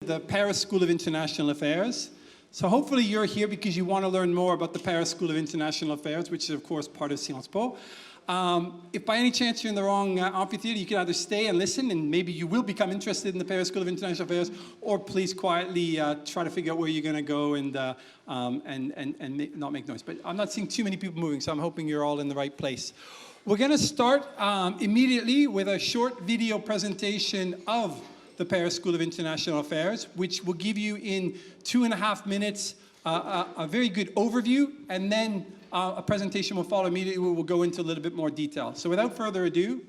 the Paris School of International Affairs. So hopefully you're here because you want to learn more about the Paris School of International Affairs, which is of course part of Sciences Po. If by any chance you're in the wrong amphitheater, you can either stay and listen, and maybe you will become interested in the Paris School of International Affairs, or please quietly try to figure out where you're going to go and not make noise. But I'm not seeing too many people moving, so I'm hoping you're all in the right place. We're going to start immediately with a short video presentation of the Paris School of International Affairs, which will give you in 2.5 minutes a very good overview, and then a presentation will follow immediately where we'll go into a little bit more detail. So without further ado,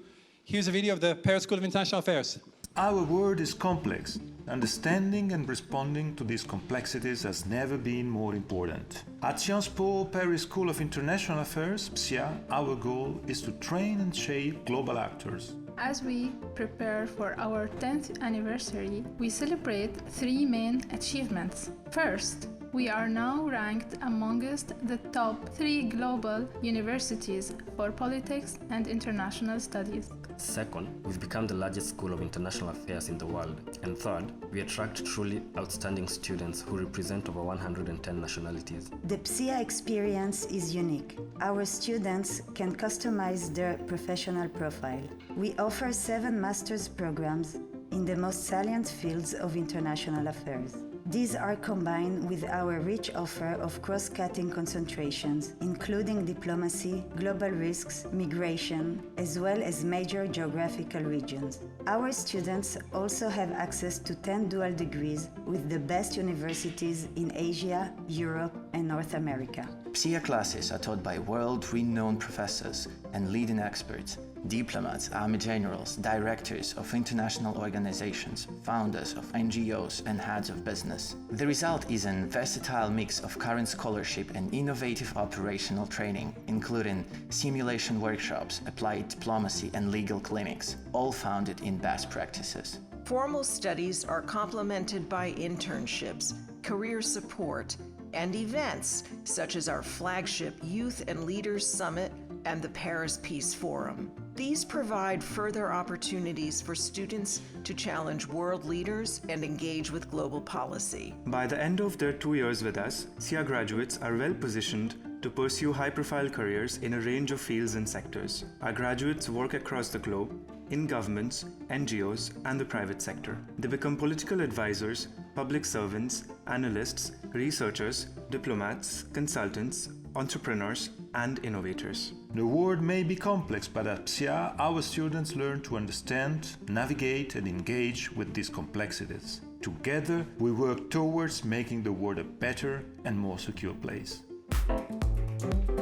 here's a video of the Paris School of International Affairs. Our world is complex. Understanding and responding to these complexities has never been more important. At Sciences Po Paris School of International Affairs, PSIA, our goal is to train and shape global actors. As we prepare for our 10th anniversary, we celebrate 3 main achievements. First, we are now ranked amongst the top 3 global universities for politics and international studies. Second, we've become the largest school of international affairs in the world. And third, we attract truly outstanding students who represent over 110 nationalities. The PSIA experience is unique. Our students can customize their professional profile. We offer 7 master's programs in the most salient fields of international affairs. These are combined with our rich offer of cross-cutting concentrations, including diplomacy, global risks, migration, as well as major geographical regions. Our students also have access to 10 dual degrees with the best universities in Asia, Europe, and North America. PSIA classes are taught by world-renowned professors and leading experts, diplomats, army generals, directors of international organizations, founders of NGOs, and heads of business. The result is a versatile mix of current scholarship and innovative operational training, including simulation workshops, applied diplomacy, and legal clinics, all founded in best practices. Formal studies are complemented by internships, career support, and events such as our flagship Youth and Leaders Summit and the Paris Peace Forum. These provide further opportunities for students to challenge world leaders and engage with global policy. By the end of their 2 years with us, PSIA graduates are well positioned to pursue high-profile careers in a range of fields and sectors. Our graduates work across the globe, in governments, NGOs, and the private sector. They become political advisors, public servants, analysts, researchers, diplomats, consultants, entrepreneurs, and innovators. The world may be complex, but at PSIA, our students learn to understand, navigate, and engage with these complexities. Together, we work towards making the world a better and more secure place.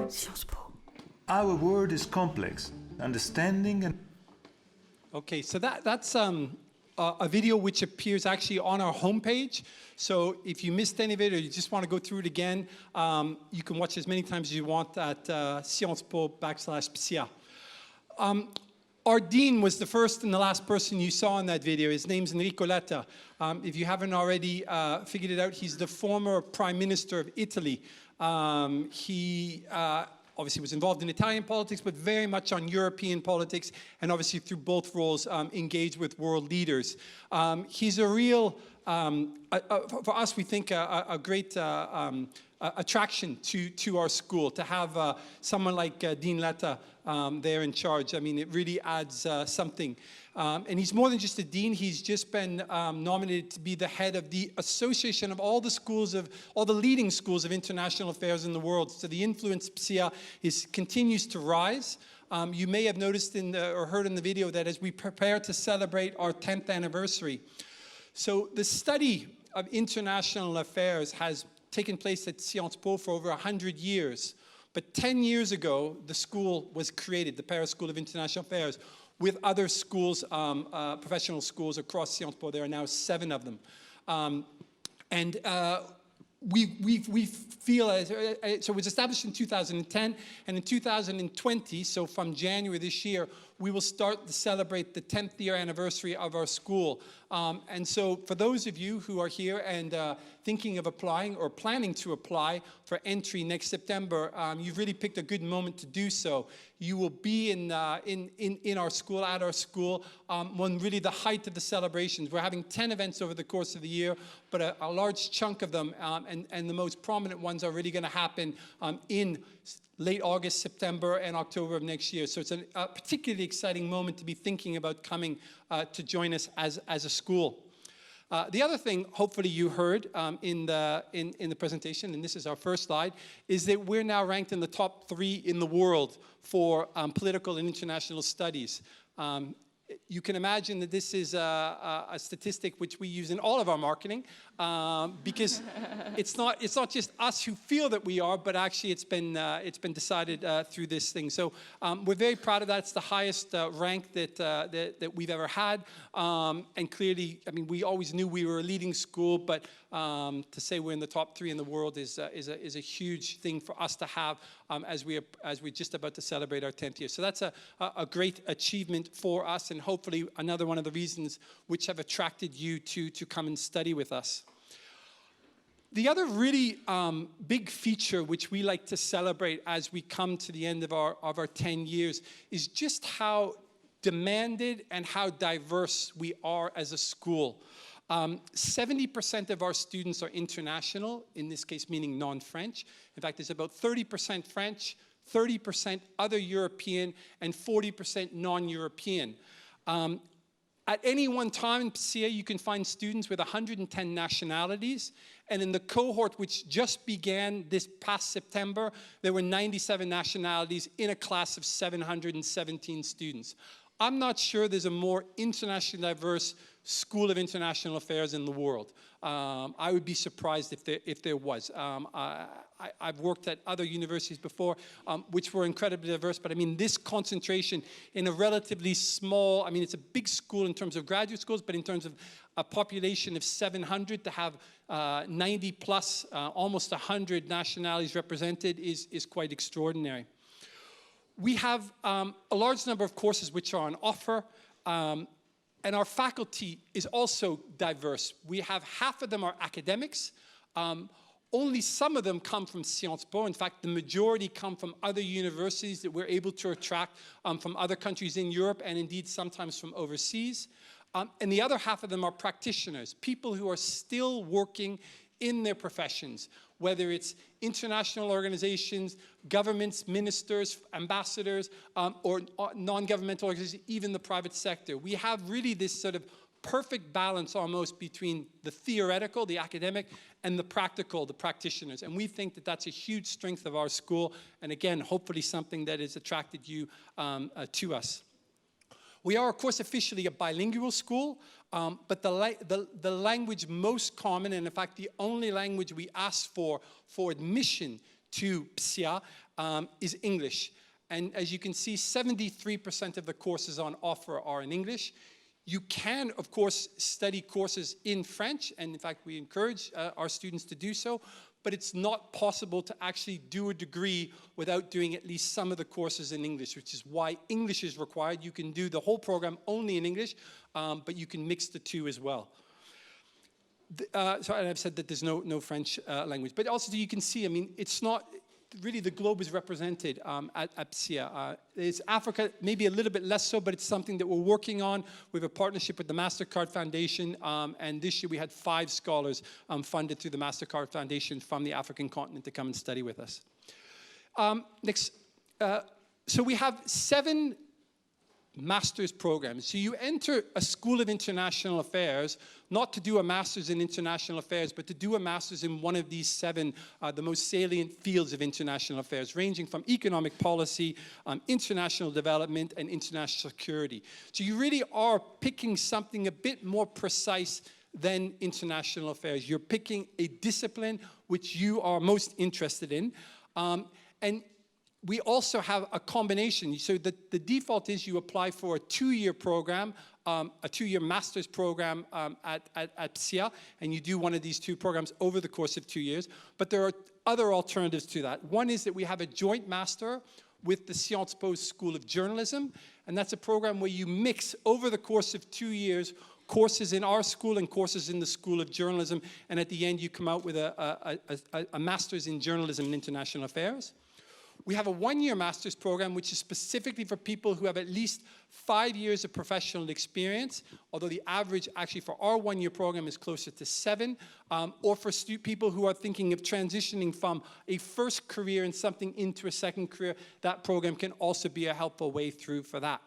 Sciences Po. Our world is complex. Understanding and Okay, so that's a video which appears actually on our homepage. So if you missed any of it or you just want to go through it again, you can watch as many times as you want at sciencespo.com/PSIA. Our dean was the first and the last person you saw in that video. His name's Enrico Letta. If you haven't already figured it out, he's the former Prime Minister of Italy. He obviously was involved in Italian politics, but very much on European politics, and obviously through both roles engaged with world leaders. He's a real, for us, we think a great attraction to our school, to have someone like Dean Letta there in charge. I mean, it really adds something. And he's more than just a dean. He's just been nominated to be the head of the association of all the leading schools of international affairs in the world. So the influence of PSIA continues to rise. You may have noticed or heard in the video that as we prepare to celebrate our 10th anniversary. So the study of international affairs has taken place at Sciences Po for over 100 years. But 10 years ago, the school was created, the Paris School of International Affairs, with other schools, professional schools across Sciences Po. There are now 7 of them. We feel, so it was established in 2010, and in 2020, so from January this year, we will start to celebrate the 10th year anniversary of our school. And so for those of you who are here and thinking of applying or planning to apply for entry next September, you've really picked a good moment to do so. You will be in our school, at our school, when really the height of the celebrations. We're having 10 events over the course of the year, but a large chunk of them, and the most prominent ones are really going to happen in late August, September, and October of next year. So it's a particularly exciting moment to be thinking about coming to join us as a school. The other thing, hopefully you heard in the presentation, and this is our first slide, is that we're now ranked in the top 3 in the world for political and international studies. You can imagine that this is a statistic which we use in all of our marketing, because it's not just us who feel that we are, but actually it's been decided through this thing. So we're very proud of that. It's the highest rank that we've ever had, and clearly, I mean, we always knew we were a leading school, but to say we're in the top 3 in the world is a huge thing for us to have as we're just about to celebrate our 10th year. So that's a great achievement for us, and hopefully another one of the reasons which have attracted you to come and study with us. The other really big feature which we like to celebrate as we come to the end of our 10 years is just how demanded and how diverse we are as a school. 70% of our students are international, in this case meaning non-French. In fact, there's about 30% French, 30% other European, and 40% non-European. At any one time in PSIA, you can find students with 110 nationalities, and in the cohort which just began this past September, there were 97 nationalities in a class of 717 students. I'm not sure there's a more internationally diverse School of International Affairs in the world. I would be surprised if there was. I've worked at other universities before, which were incredibly diverse, but I mean, this concentration in a relatively small, I mean, it's a big school in terms of graduate schools, but in terms of a population of 700, to have 90 plus, almost 100 nationalities represented is quite extraordinary. We have a large number of courses which are on offer, and our faculty is also diverse. We have half of them are academics. Only some of them come from Sciences Po. In fact, the majority come from other universities that we're able to attract from other countries in Europe, and indeed sometimes from overseas. And the other half of them are practitioners, people who are still working in their professions, whether it's international organizations, governments, ministers, ambassadors, or non-governmental organizations, even the private sector. We have really this sort of perfect balance almost between the theoretical, the academic, and the practical, the practitioners. And we think that that's a huge strength of our school, and again, hopefully something that has attracted you to us. We are, of course, officially a bilingual school, but the language most common, and in fact the only language we ask for admission to PSIA, is English. And as you can see, 73% of the courses on offer are in English. You can, of course, study courses in French, and in fact we encourage our students to do so, but it's not possible to actually do a degree without doing at least some of the courses in English, which is why English is required. You can do the whole program only in English, but you can mix the two as well. So I've said that there's no French language, but also you can see, I mean, it's not, really the globe is represented at PSIA. It's Africa, maybe a little bit less so, but it's something that we're working on. We have a partnership with the MasterCard Foundation, and this year we had 5 scholars funded through the MasterCard Foundation from the African continent to come and study with us. So we have 7 master's programs. So you enter a School of International Affairs, not to do a master's in international affairs, but to do a master's in one of these 7, the most salient fields of international affairs, ranging from economic policy, international development, and international security. So you really are picking something a bit more precise than international affairs. You're picking a discipline which you are most interested in. And we also have a combination. So the default is you apply for a 2-year program, a 2-year master's program at PSIA, and you do one of these 2 programs over the course of 2 years. But there are other alternatives to that. One is that we have a joint master with the Sciences Po School of Journalism. And that's a program where you mix, over the course of 2 years, courses in our school and courses in the School of Journalism. And at the end, you come out with a master's in journalism and international affairs. We have a one-year master's program, which is specifically for people who have at least 5 years of professional experience, although the average actually for our one-year program is closer to 7, or for people who are thinking of transitioning from a first career in something into a second career. That program can also be a helpful way through for that.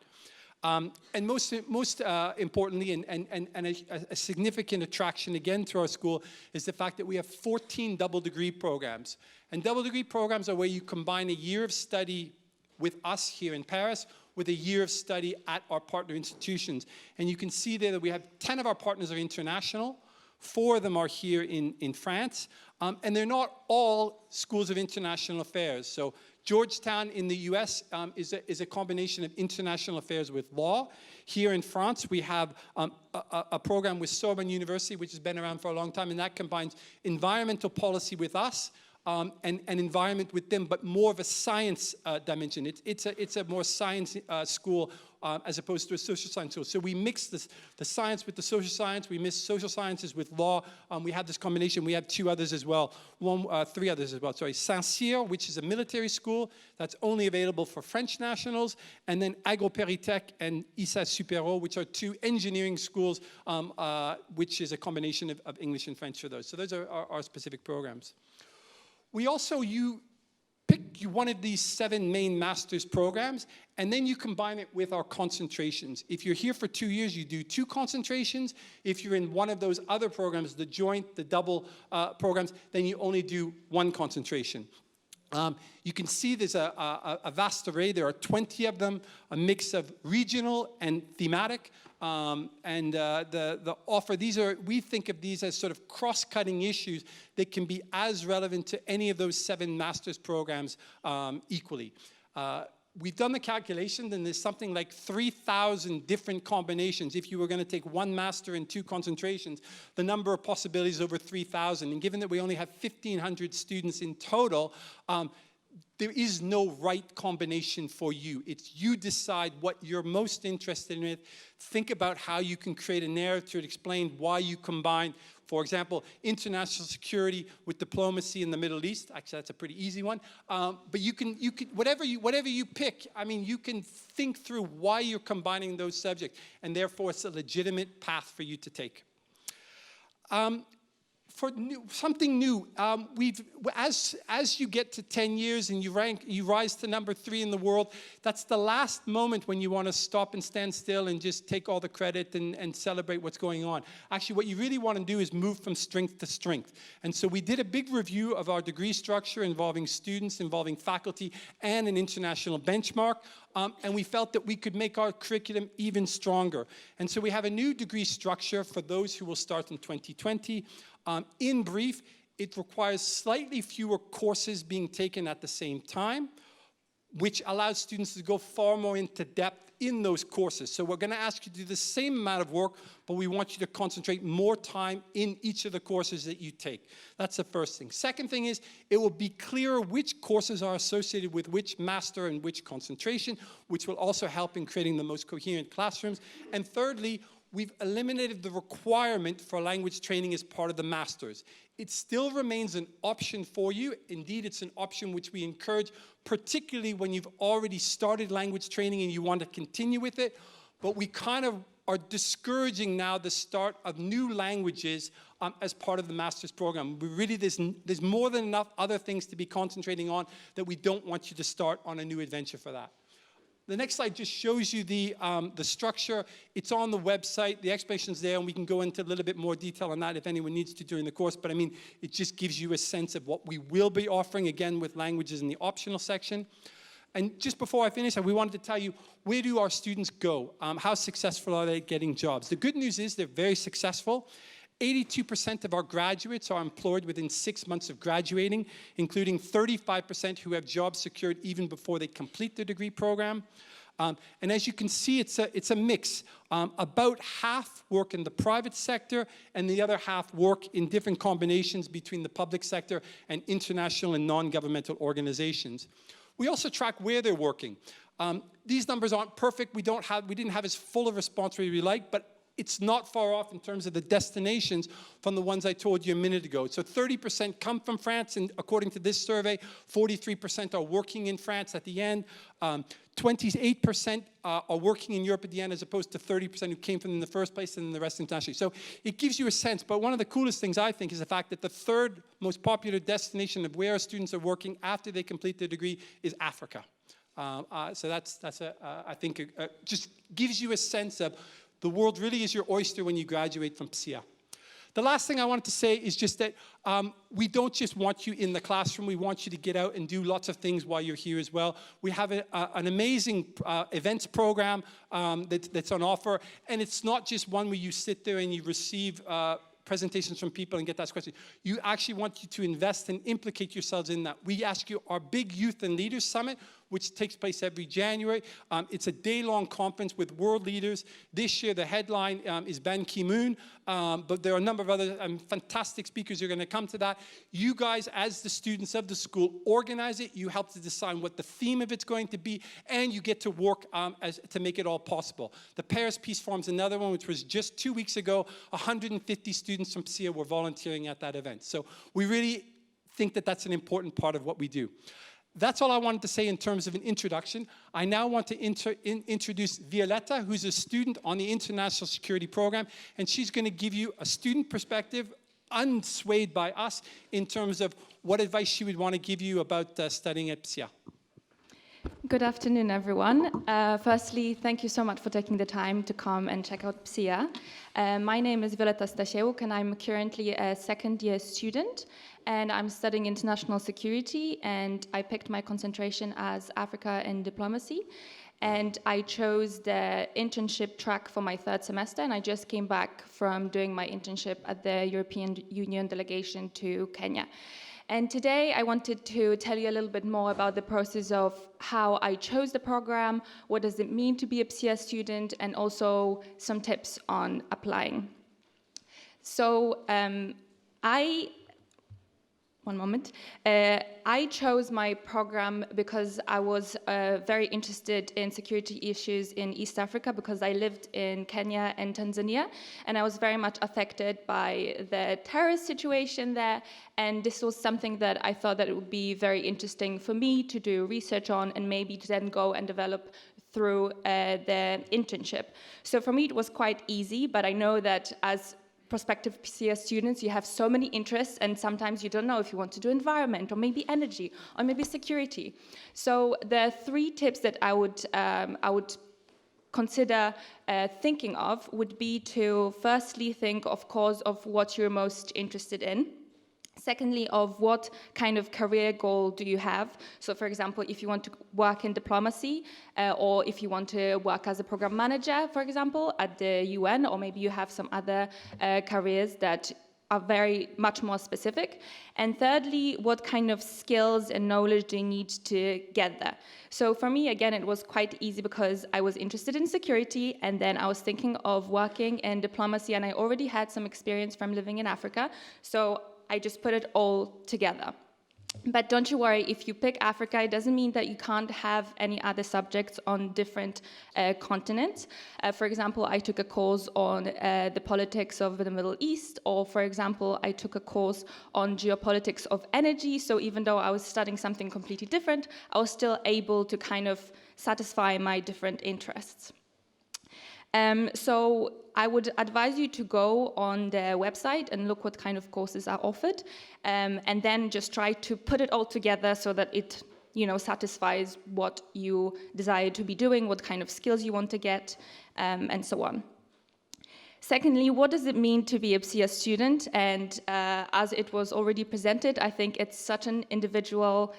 And most importantly, and a significant attraction again to our school, is the fact that we have 14 double degree programs. And double degree programs are where you combine a year of study with us here in Paris with a year of study at our partner institutions. And you can see there that we have 10 of our partners are international, 4 of them are here in France, and they're not all schools of international affairs. So Georgetown in the US is a combination of international affairs with law. Here in France, we have a program with Sorbonne University, which has been around for a long time, and that combines environmental policy with us, and environment with them, but more of a science dimension. It's a more science school as opposed to a social science school. So we mix the science with the social science. We mix social sciences with law. We have this combination. We have 2 others as well. 3 others as well. Sorry, Saint-Cyr, which is a military school that's only available for French nationals, and then AgroPéritech and ISA Supero, which are 2 engineering schools, which is a combination of English and French for those. So those are our specific programs. We also, you pick one of these 7 main master's programs, and then you combine it with our concentrations. If you're here for 2 years, you do 2 concentrations. If you're in one of those other programs, the joint, the double programs, then you only do 1 concentration. You can see there's a vast array. There are 20 of them, a mix of regional and thematic. The offer, we think of these as sort of cross-cutting issues that can be as relevant to any of those 7 master's programs equally. We've done the calculation, and there's something like 3,000 different combinations. If you were going to take 1 master and 2 concentrations, the number of possibilities is over 3,000. And given that we only have 1,500 students in total, there is no right combination for you. It's you decide what you're most interested in. Think about how you can create a narrative to explain why you combine, for example, international security with diplomacy in the Middle East. Actually, that's a pretty easy one. But you can whatever you pick, I mean, you can think through why you're combining those subjects, and therefore it's a legitimate path for you to take. For something new, as you get to 10 years and you rise to number 3 in the world, that's the last moment when you want to stop and stand still and just take all the credit and celebrate what's going on. Actually, what you really want to do is move from strength to strength. And so we did a big review of our degree structure involving students, involving faculty, and an international benchmark. And we felt that we could make our curriculum even stronger. And so we have a new degree structure for those who will start in 2020. In brief, it requires slightly fewer courses being taken at the same time, which allows students to go far more into depth in those courses. So we're going to ask you to do the same amount of work, but we want you to concentrate more time in each of the courses that you take. That's the first thing. Second thing is, it will be clearer which courses are associated with which master and which concentration, which will also help in creating the most coherent classrooms. And thirdly, we've eliminated the requirement for language training as part of the masters. It still remains an option for you. Indeed, it's an option which we encourage, particularly when you've already started language training and you want to continue with it. But we kind of are discouraging now the start of new languages as part of the master's program. There's more than enough other things to be concentrating on that we don't want you to start on a new adventure for that. The next slide just shows you the structure. It's on the website. The explanation's there, and we can go into a little bit more detail on that if anyone needs to during the course. But I mean, it just gives you a sense of what we will be offering, again, with languages in the optional section. And just before I finish, we wanted to tell you, where do our students go? How successful are they getting jobs? The good news is they're very successful. 82% of our graduates are employed within 6 months of graduating, including 35% who have jobs secured even before they complete their degree program. And as you can see, it's a mix. About half work in the private sector, and the other half work in different combinations between the public sector and international and non-governmental organizations. We also track where they're working. These numbers aren't perfect. We didn't have as full a response rate as we like, but it's not far off in terms of the destinations from the ones I told you a minute ago. So 30% come from France, and according to this survey, 43% are working in France at the end. 28% are working in Europe at the end, as opposed to 30% who came from in the first place, and then the rest internationally. So it gives you a sense, but one of the coolest things I think is the fact that the third most popular destination of where our students are working after they complete their degree is Africa. So I think just gives you a sense of the world really is your oyster when you graduate from PSIA. The last thing I wanted to say is just that we don't just want you in the classroom. We want you to get out and do lots of things while you're here as well. We have an amazing events program that's on offer. And it's not just one where you sit there and you receive presentations from people and get asked questions. You actually want you to invest and implicate yourselves in that. We ask you our big Youth and Leaders Summit, which takes place every January. It's a day-long conference with world leaders. This year, the headline is Ban Ki-moon, but there are a number of other fantastic speakers who are going to come to that. You guys, as the students of the school, organize it. You help to decide what the theme of it's going to be, and you get to work to make it all possible. The Paris Peace Forum is another one, which was just 2 weeks ago. 150 students from PSIA were volunteering at that event. So we really think that that's an important part of what we do. That's all I wanted to say in terms of an introduction. I now want to introduce Violetta, who's a student on the International Security Program, and she's going to give you a student perspective, unswayed by us, in terms of what advice she would want to give you about studying at PSIA. Good afternoon, everyone. Firstly, thank you so much for taking the time to come and check out PSIA. My name is Violetta Stasiewicz, and I'm currently a second-year student, and I'm studying international security, and I picked my concentration as Africa and diplomacy, and I chose the internship track for my third semester, and I just came back from doing my internship at the European Union delegation to Kenya. And today I wanted to tell you a little bit more about the process of how I chose the program, what does it mean to be a PSIA student, and also some tips on applying. So I chose my program because I was very interested in security issues in East Africa, because I lived in Kenya and Tanzania, and I was very much affected by the terrorist situation there, and this was something that I thought that it would be very interesting for me to do research on, and maybe to then go and develop through the internship. So for me it was quite easy, but I know that as prospective PSIA students, you have so many interests, and sometimes you don't know if you want to do environment, or maybe energy, or maybe security. So the 3 tips that I would consider thinking of would be to firstly think, of course, of what you're most interested in. Secondly, of what kind of career goal do you have? So for example, if you want to work in diplomacy, or if you want to work as a program manager, for example, at the UN, or maybe you have some other careers that are very much more specific. And thirdly, what kind of skills and knowledge do you need to get there? So for me, again, it was quite easy because I was interested in security, and then I was thinking of working in diplomacy, and I already had some experience from living in Africa. So I just put it all together. But don't you worry, if you pick Africa, it doesn't mean that you can't have any other subjects on different continents. For example, I took a course on the politics of the Middle East, or for example, I took a course on geopolitics of energy. So even though I was studying something completely different, I was still able to kind of satisfy my different interests. So I would advise you to go on the website and look what kind of courses are offered, and then just try to put it all together so that it, satisfies what you desire to be doing, what kind of skills you want to get, and so on. Secondly, what does it mean to be a PSIA student? And as it was already presented, I think it's such an individual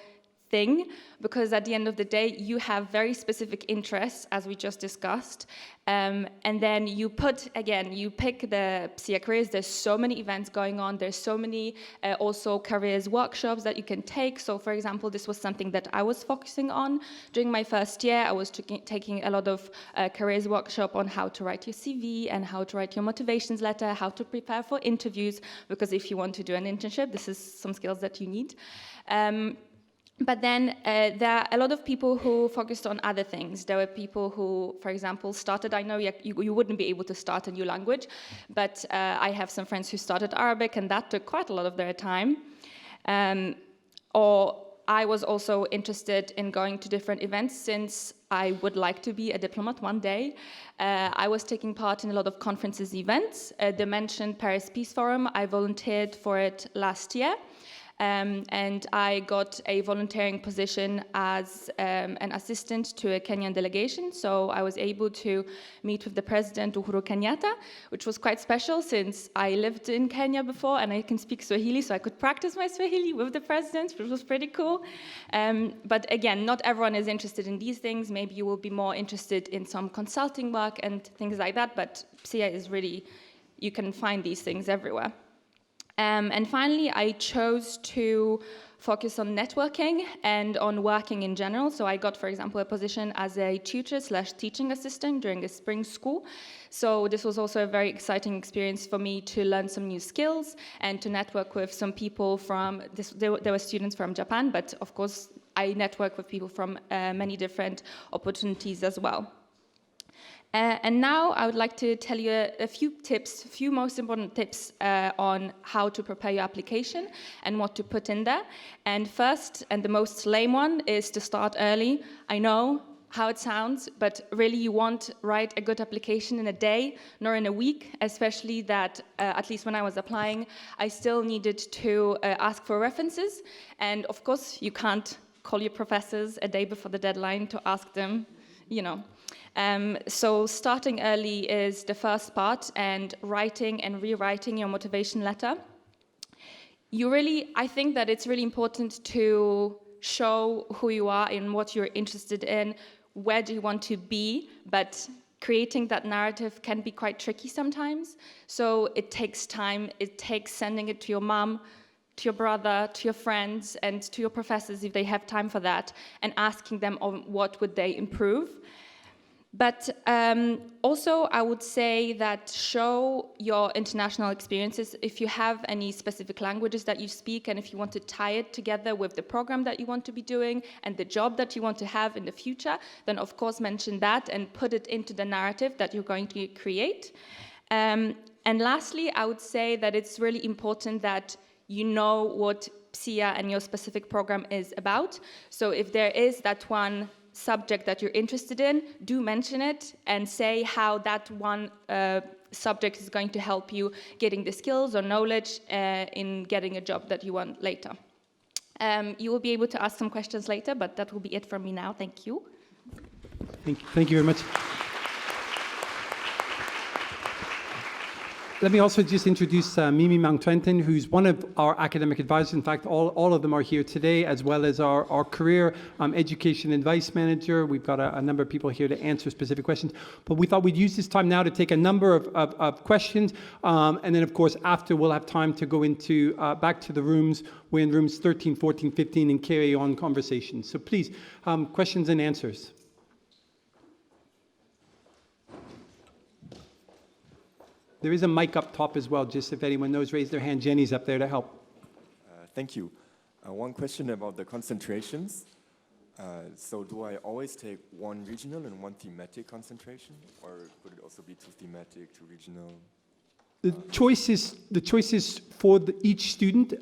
thing, because at the end of the day, you have very specific interests, as we just discussed, and then you pick the PSIA careers. There's so many events going on. There's so many also careers workshops that you can take. So for example, this was something that I was focusing on during my first year. I was taking a lot of careers workshop on how to write your CV, and how to write your motivations letter, how to prepare for interviews, because if you want to do an internship, this is some skills that you need. But then there are a lot of people who focused on other things. There were people who, for example, started, I know you wouldn't be able to start a new language, but I have some friends who started Arabic, and that took quite a lot of their time. Or I was also interested in going to different events since I would like to be a diplomat one day. I was taking part in a lot of conferences, events. The mentioned Paris Peace Forum, I volunteered for it last year. And I got a volunteering position as an assistant to a Kenyan delegation. So I was able to meet with the president, Uhuru Kenyatta, which was quite special since I lived in Kenya before and I can speak Swahili, so I could practice my Swahili with the president, which was pretty cool. But again, not everyone is interested in these things. Maybe you will be more interested in some consulting work and things like that, but PSIA is really, you can find these things everywhere. And finally, I chose to focus on networking and on working in general. So I got, for example, a position as a tutor/teaching assistant during a spring school. So this was also a very exciting experience for me to learn some new skills and to network with some people from, there were students from Japan, but of course, I network with people from many different opportunities as well. And now I would like to tell you a few tips, a few most important tips on how to prepare your application and what to put in there. And first, and the most lame one, is to start early. I know how it sounds, but really you won't write a good application in a day, nor in a week, especially that, at least when I was applying, I still needed to ask for references. And of course, you can't call your professors a day before the deadline to ask them, you know. So starting early is the first part, and writing and rewriting your motivation letter. I think that it's really important to show who you are and what you're interested in, where do you want to be, but creating that narrative can be quite tricky sometimes. So it takes time, it takes sending it to your mom, to your brother, to your friends, and to your professors if they have time for that, and asking them on what would they improve. But also, I would say that show your international experiences. If you have any specific languages that you speak, and if you want to tie it together with the program that you want to be doing and the job that you want to have in the future, then of course mention that and put it into the narrative that you're going to create. And lastly, I would say that it's really important that you know what PSIA and your specific program is about. So if there is that one subject that you're interested in, do mention it and say how that one subject is going to help you getting the skills or knowledge in getting a job that you want later. You will be able to ask some questions later, but that will be it from me now. Thank you. Thank you very much. Let me also just introduce Mimi Mangtwenten, who's one of our academic advisors. In fact, all of them are here today, as well as our career education advice manager. We've got a number of people here to answer specific questions. But we thought we'd use this time now to take a number of questions. And then, of course, after we'll have time to go into back to the rooms. We're in rooms 13, 14, 15, and carry on conversations. So please, questions and answers. There is a mic up top as well, just if anyone knows, raise their hand. Jenny's up there to help. Thank you. One question about the concentrations. So do I always take one regional and one thematic concentration? Or could it also be two thematic, two regional? The choices for each student.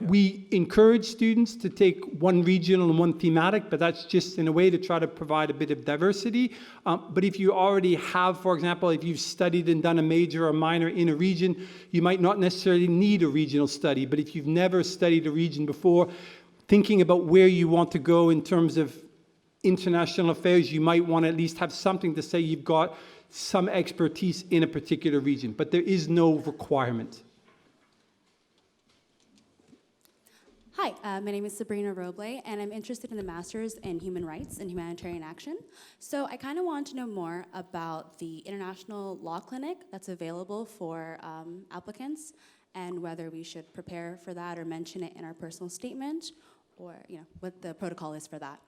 We encourage students to take one regional and one thematic, but that's just in a way to try to provide a bit of diversity. But if you already have, for example, if you've studied and done a major or minor in a region, you might not necessarily need a regional study. But if you've never studied a region before, thinking about where you want to go in terms of international affairs, you might want to at least have something to say you've got some expertise in a particular region, but there is no requirement. Hi, my name is Sabrina Roble, and I'm interested in the Masters in Human Rights and Humanitarian Action. So I kind of want to know more about the International Law Clinic that's available for applicants, and whether we should prepare for that or mention it in our personal statement, or what the protocol is for that.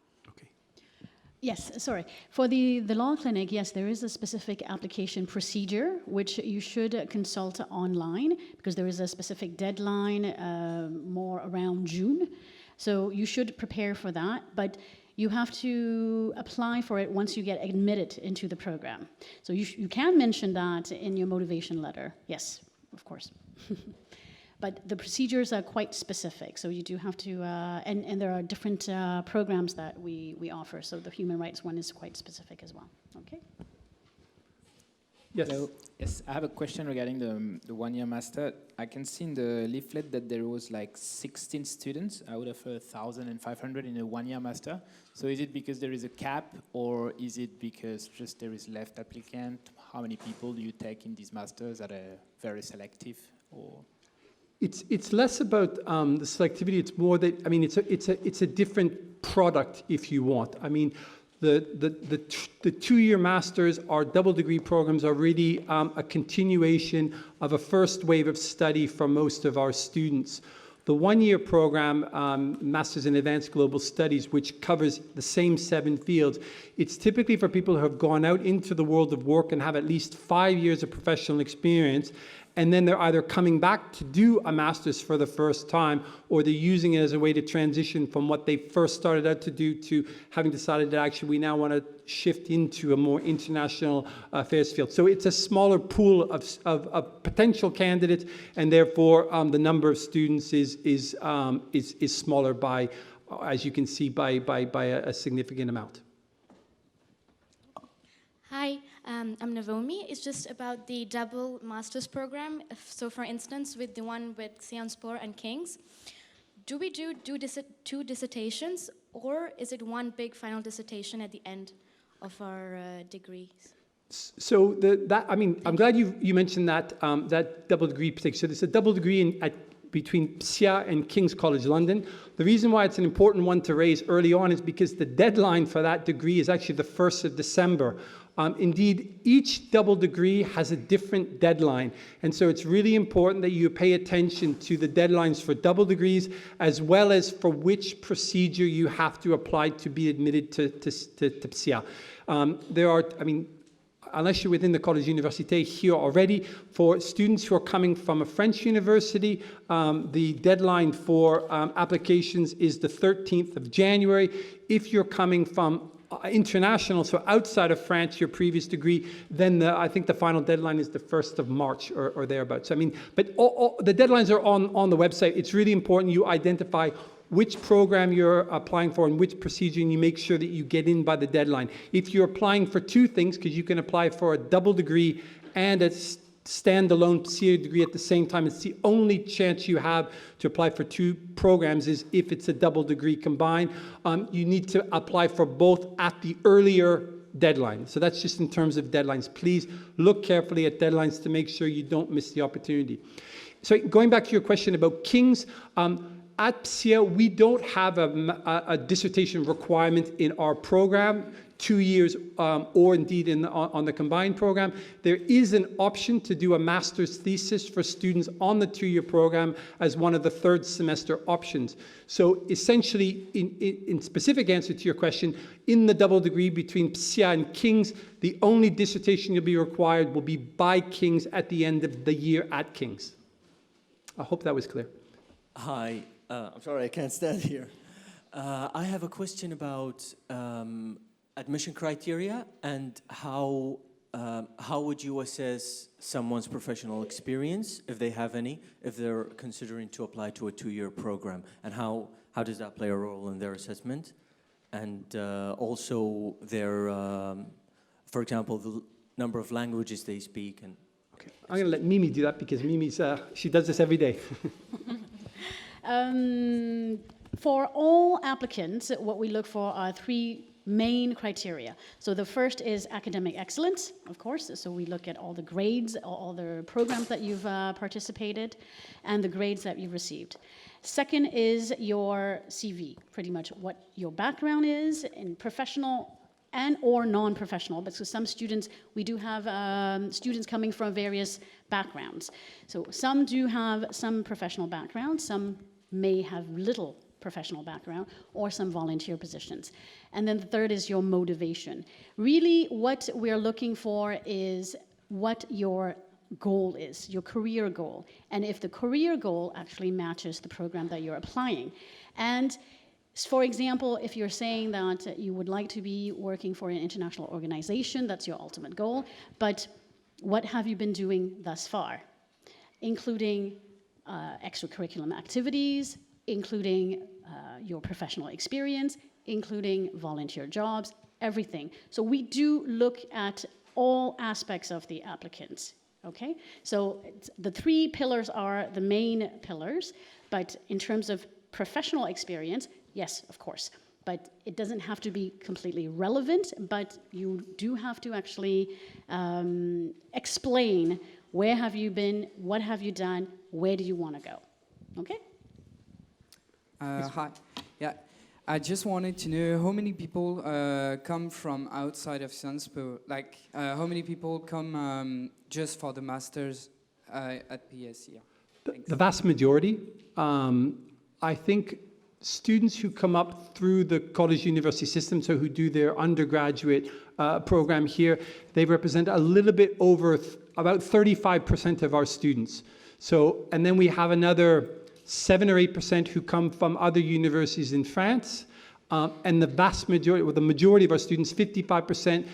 Yes, sorry. For the law clinic, yes, there is a specific application procedure which you should consult online, because there is a specific deadline more around June. So you should prepare for that, but you have to apply for it once you get admitted into the program. So you can mention that in your motivation letter. Yes, of course. But the procedures are quite specific, so you do have to, and there are different programs that we offer, so the human rights one is quite specific as well. Okay? Yes. Hello. Yes, I have a question regarding the one-year master. I can see in the leaflet that there was like 16 students out of 1,500 in a one-year master. So is it because there is a cap, or is it because just there is left applicant? How many people do you take in these masters? Are they very selective, or? It's less about the selectivity. It's more that, I mean, it's a different product, if you want. I mean, the two-year masters, our double degree programs, are really a continuation of a first wave of study for most of our students. The one-year program, Masters in Advanced Global Studies, which covers the same 7 fields, it's typically for people who have gone out into the world of work and have at least 5 years of professional experience, and then they're either coming back to do a master's for the first time, or they're using it as a way to transition from what they first started out to do to having decided that actually we now want to shift into a more international affairs field. So it's a smaller pool of potential candidates, and therefore the number of students is smaller by, as you can see, by a significant amount. Hi, I'm Navomi. It's just about the double master's program. So for instance, with the one with Sciences Po and King's, do we do two dissertations, or is it one big final dissertation at the end of our degrees? So I mean, I'm glad you mentioned that that double degree particular. So there's a double degree between PSIA and King's College London. The reason why it's an important one to raise early on is because the deadline for that degree is actually the 1st of December. Indeed, each double degree has a different deadline, and so it's really important that you pay attention to the deadlines for double degrees, as well as for which procedure you have to apply to be admitted to PSIA. There are, I mean, unless you're within the Collège Université here already, for students who are coming from a French university, the deadline for applications is the 13th of January. If you're coming from international, so outside of France, your previous degree, then I think the final deadline is the 1st of March or thereabouts. I mean, but all the deadlines are on the website. It's really important you identify which program you're applying for and which procedure, and you make sure that you get in by the deadline. If you're applying for 2 things, because you can apply for a double degree and a standalone PSIA degree at the same time, it's the only chance you have to apply for 2 programs is if it's a double degree combined. You need to apply for both at the earlier deadline. So that's just in terms of deadlines. Please look carefully at deadlines to make sure you don't miss the opportunity. So going back to your question about King's, at PSIA, we don't have a dissertation requirement in our program, 2 years, or indeed on the combined program. There is an option to do a master's thesis for students on the 2-year program as one of the 3rd semester options. So essentially, in specific answer to your question, in the double degree between PSIA and King's, the only dissertation you'll be required will be by King's at the end of the year at King's. I hope that was clear. Hi. I'm sorry, I can't stand here. I have a question about admission criteria and how would you assess someone's professional experience, if they have any, if they're considering to apply to a 2-year program, and how does that play a role in their assessment? And also their, for example, the number of languages they speak. And okay, I'm going to let Mimi do that because Mimi's, she does this every day. For all applicants, what we look for are 3 main criteria. So the first is academic excellence, of course. So we look at all the grades, all the programs that you've participated, and the grades that you've received. Second is your CV, pretty much what your background is in professional and or non-professional, because some students, we do have students coming from various backgrounds. So some do have some professional background, some may have little professional background, or some volunteer positions. And then the third is your motivation. Really, what we're looking for is what your goal is, your career goal, and if the career goal actually matches the program that you're applying. And for example, if you're saying that you would like to be working for an international organization, that's your ultimate goal, but what have you been doing thus far? Including extracurricular activities, including your professional experience, including volunteer jobs, everything. So we do look at all aspects of the applicant, okay? So the 3 pillars are the main pillars, but in terms of professional experience, yes, of course, but it doesn't have to be completely relevant, but you do have to actually explain where have you been, what have you done, where do you want to go, okay? Hi, yeah, I just wanted to know how many people come from outside of Sciences Po, like how many people come just for the masters at PSC? The vast majority. I think students who come up through the college university system, so who do their undergraduate program here, they represent a little bit over about 35% of our students. So, and then we have another 7 or 8% who come from other universities in France, and the vast majority, well, the majority of our students, 55%,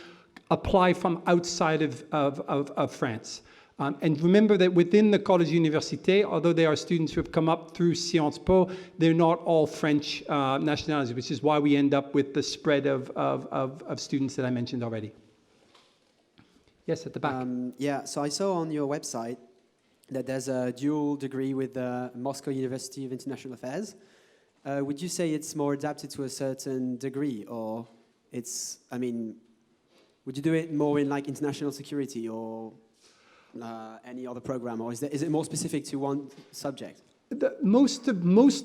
apply from outside of France. And remember that within the Collège Université, although there are students who have come up through Sciences Po, they're not all French nationalities, which is why we end up with the spread of students that I mentioned already. Yes, at the back. Yeah, so I saw on your website that there's a dual degree with the Moscow University of International Affairs. Would you say it's more adapted to a certain degree, or it's, I mean, would you do it more in like international security or any other program, or is it more specific to one subject? Most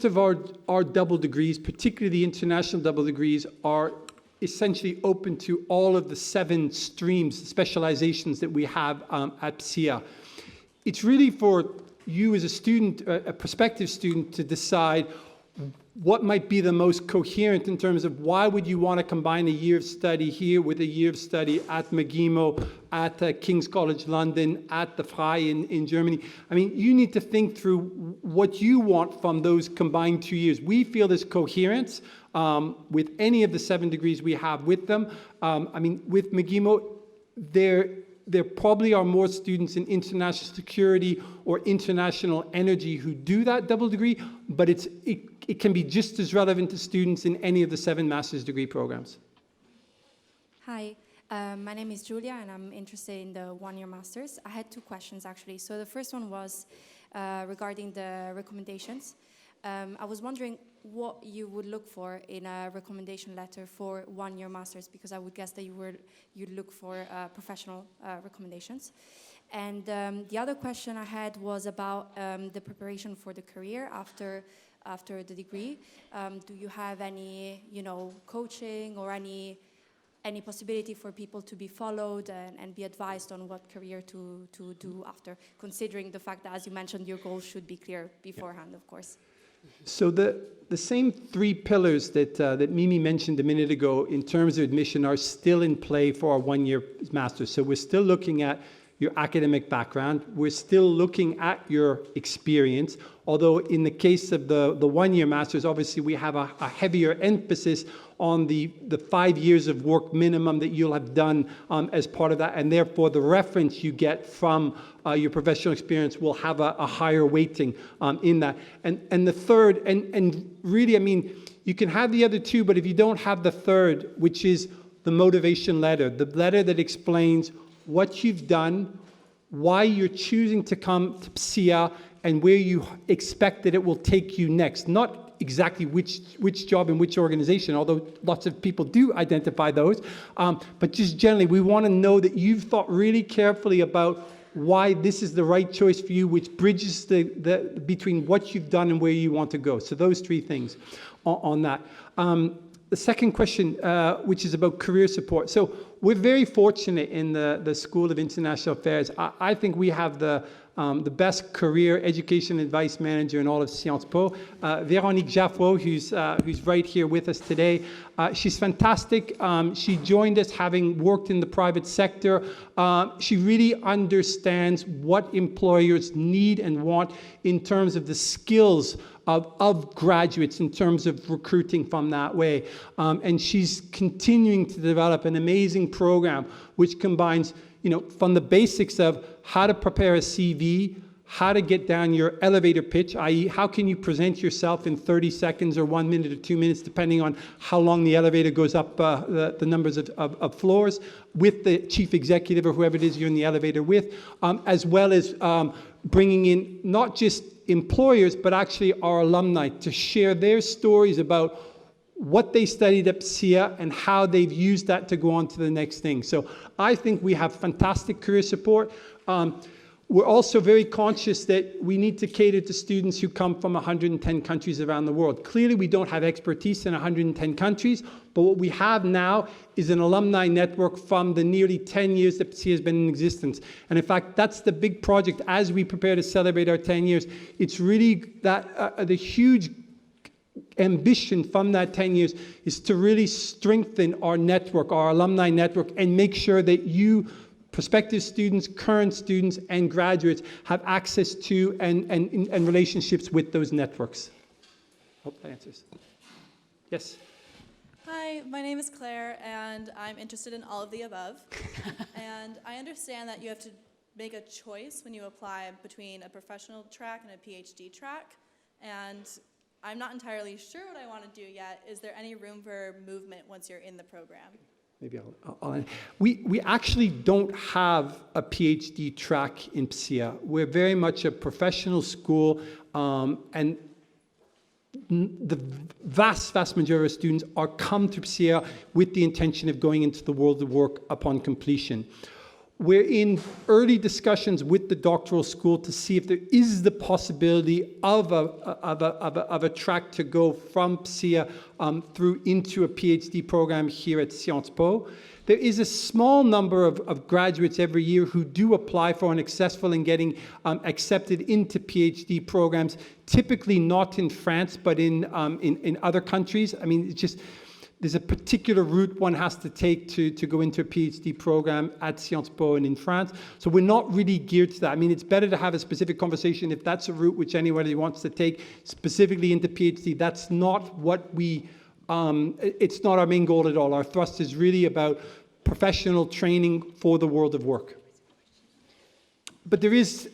of our double degrees, particularly the international double degrees, are essentially open to all of the 7 streams, specializations that we have at PSIA. It's really for you as a student, a prospective student, to decide what might be the most coherent in terms of why would you want to combine a year of study here with a year of study at McGimo, at King's College London, at the Freie in Germany. I mean, you need to think through what you want from those combined 2 years. We feel there's coherence with any of the 7 degrees we have with them. I mean, with McGimo, there probably are more students in international security or international energy who do that double degree, but it can be just as relevant to students in any of the 7 master's degree programs. Hi, my name is Julia and I'm interested in the one-year master's. I had 2 questions actually. So the first one was regarding the recommendations. I was wondering what you would look for in a recommendation letter for one-year masters, because I would guess that you'd look for professional recommendations. And the other question I had was about the preparation for the career after the degree. Do you have any, coaching or any possibility for people to be followed and be advised on what career to do after, considering the fact that, as you mentioned, your goals should be clear beforehand, of course? So the same 3 pillars that Mimi mentioned a minute ago in terms of admission are still in play for our one-year master's. So we're still looking at your academic background. We're still looking at your experience, although in the case of the one-year master's, obviously we have a heavier emphasis on the 5 years of work minimum that you'll have done as part of that, and therefore the reference you get from your professional experience will have a higher weighting in that. And the third, and really, I mean, you can have the other 2, but if you don't have the third, which is the motivation letter, the letter that explains what you've done, why you're choosing to come to PSIA, and where you expect that it will take you next. Not exactly which job in which organization, although lots of people do identify those, but just generally, we want to know that you've thought really carefully about why this is the right choice for you, which bridges the between what you've done and where you want to go. So those 3 things on that. The second question, which is about career support. So we're very fortunate in the School of International Affairs. I think we have the best career education advice manager in all of Sciences Po. Véronique Jaffreau, who's right here with us today. She's fantastic. She joined us having worked in the private sector. She really understands what employers need and want in terms of the skills of graduates in terms of recruiting from that way. And she's continuing to develop an amazing program which combines, from the basics of how to prepare a CV, how to get down your elevator pitch, i.e. how can you present yourself in 30 seconds or 1 minute or 2 minutes, depending on how long the elevator goes up the numbers of floors, with the chief executive or whoever it is you're in the elevator with, as well as bringing in not just employers, but actually our alumni to share their stories about what they studied at PSIA and how they've used that to go on to the next thing. So I think we have fantastic career support. We're also very conscious that we need to cater to students who come from 110 countries around the world. Clearly, we don't have expertise in 110 countries, but what we have now is an alumni network from the nearly 10 years that PSIA has been in existence. And in fact, that's the big project as we prepare to celebrate our 10 years. It's really that the huge ambition from that 10 years is to really strengthen our network, our alumni network, and make sure that you, prospective students, current students, and graduates have access to and relationships with those networks. Hope that answers. Yes? Hi, my name is Claire, and I'm interested in all of the above. And I understand that you have to make a choice when you apply between a professional track and a PhD track. And I'm not entirely sure what I want to do yet. Is there any room for movement once you're in the program? Maybe I'll we actually don't have a PhD track in PSIA. We're very much a professional school, and the vast majority of students are come to PSIA with the intention of going into the world of work upon completion. We're in early discussions with the doctoral school to see if there is the possibility of a track to go from PSIA through into a PhD program here at Sciences Po. There is a small number of graduates every year who do apply for and are successful in getting accepted into PhD programs, typically not in France, but in other countries. I mean, it's just, there's a particular route one has to take to go into a PhD program at Sciences Po and in France. So we're not really geared to that. I mean, it's better to have a specific conversation if that's a route which anybody wants to take specifically into PhD. That's not what we, it's not our main goal at all. Our thrust is really about professional training for the world of work. But there is,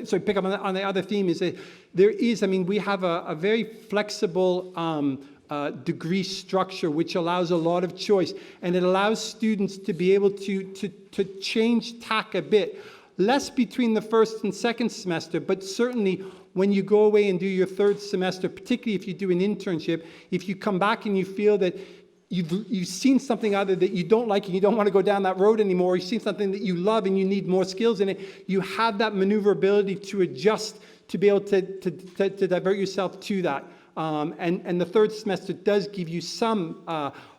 so pick up on the other theme, is that there is, I mean, we have a very flexible degree structure which allows a lot of choice, and it allows students to be able to change tack a bit, less between the first and second semester, but certainly when you go away and do your third semester, particularly if you do an internship, if you come back and you feel that you've seen something either that you don't like and you don't want to go down that road anymore, or you've seen something that you love and you need more skills in it, you have that maneuverability to adjust to be able to divert yourself to that. And the third semester does give you some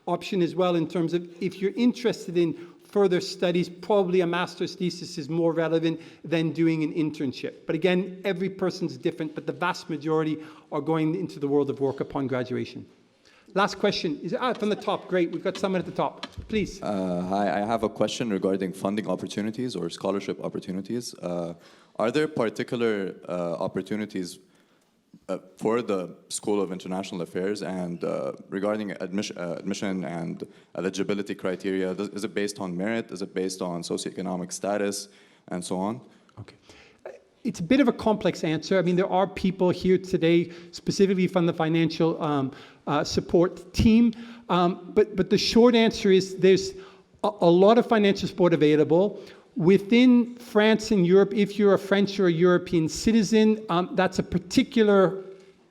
option as well in terms of if you're interested in further studies, probably a master's thesis is more relevant than doing an internship. But again, every person's different, but the vast majority are going into the world of work upon graduation. Last question is from the top. Great, we've got someone at the top. Please. Hi, I have a question regarding funding opportunities or scholarship opportunities. Are there particular opportunities for the School of International Affairs, and regarding admission and eligibility criteria? Is it based on merit? Is it based on socioeconomic status, and so on? Okay. It's a bit of a complex answer. I mean, there are people here today, specifically from the financial support team, but the short answer is there's a lot of financial support available. Within France and Europe, if you're a French or a European citizen, that's a particular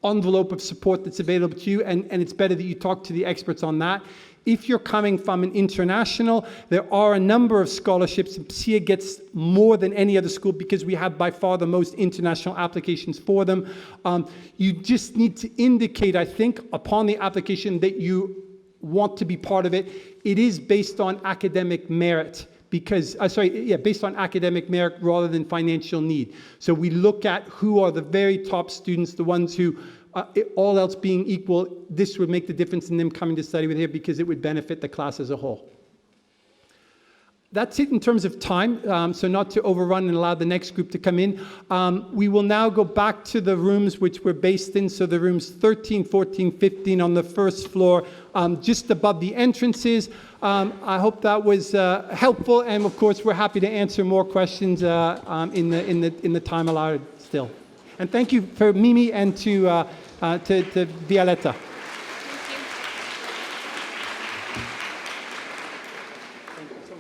envelope of support that's available to you, and it's better that you talk to the experts on that. If you're coming from an international, there are a number of scholarships. PSIA gets more than any other school because we have by far the most international applications for them. You just need to indicate, I think, upon the application that you want to be part of it. It is based on academic merit because, based on academic merit rather than financial need. So we look at who are the very top students, the ones who, all else being equal, this would make the difference in them coming to study with here because it would benefit the class as a whole. That's it in terms of time, so not to overrun and allow the next group to come in. We will now go back to the rooms which we're based in, so the rooms 13, 14, 15 on the first floor, just above the entrances. I hope that was helpful, and of course we're happy to answer more questions in the time allowed still. And thank you for Mimi and to Violetta.